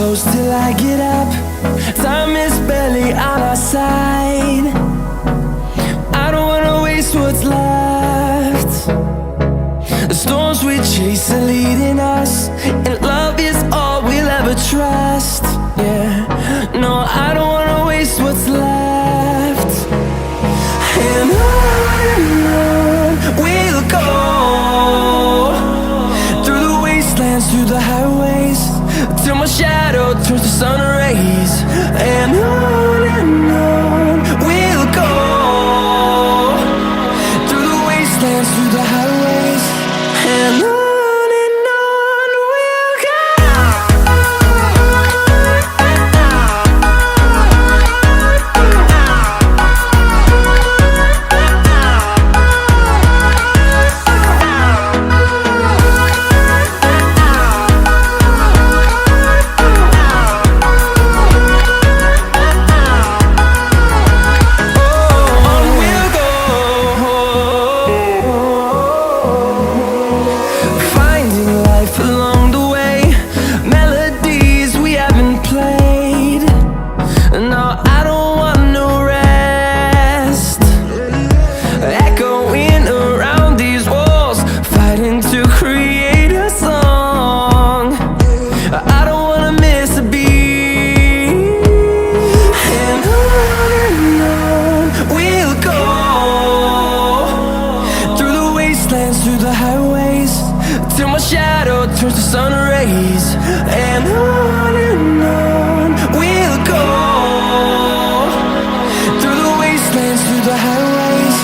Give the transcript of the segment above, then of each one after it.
close till I get up. Time is barely on our side. I don't wanna waste what's left. The storms we chase are leading us, and love is all we'll ever trust. Yeah, no, I don't wanna waste what's left. And on we'll go, through the wastelands, through the highways, till my shadow turns to sun rays. And on we'll go, through the wastelands, through the highways, and on we'll go. Through the highways, till my shadow turns to sun rays. And on we'll go, through the wastelands, through the highways,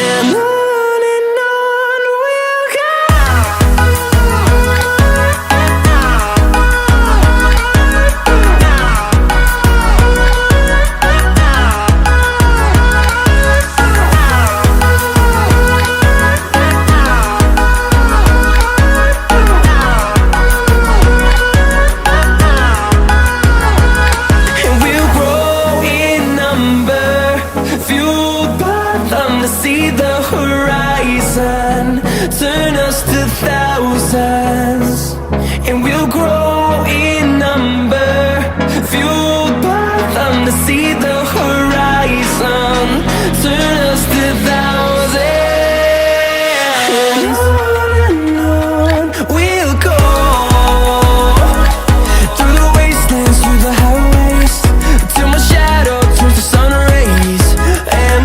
and on we'll go. See the horizon turn us to thousands, and we'll grow in number, fueled by them to see the horizon turn us to thousands. And on we'll go, through the wastelands, through the highways, till my shadow turns to sun rays. And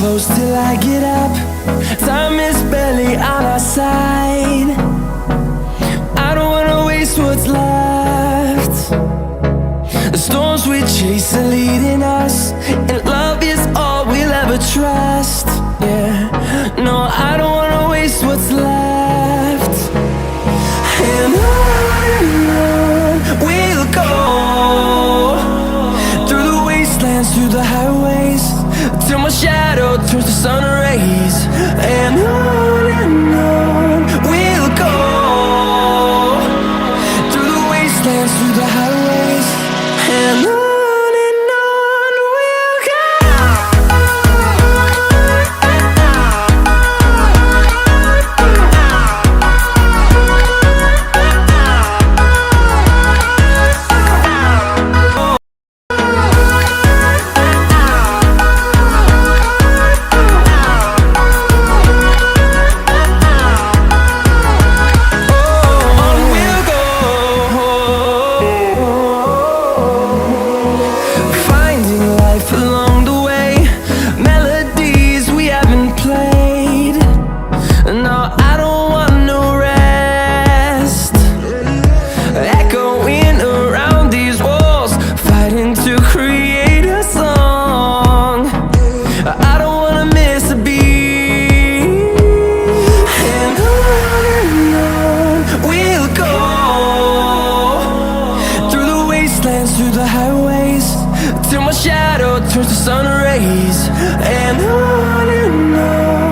close till I get up. Time is barely on our side. I don't wanna waste what's left. The storms we chase are leading us, and love is all we'll ever trust. Yeah, no, I don't wanna waste what's left. And on we'll go, through the wastelands, through the highways, till my shadow turns to sun rays. And on we'll go. dance through the highways till my shadow turns to sun rays. And on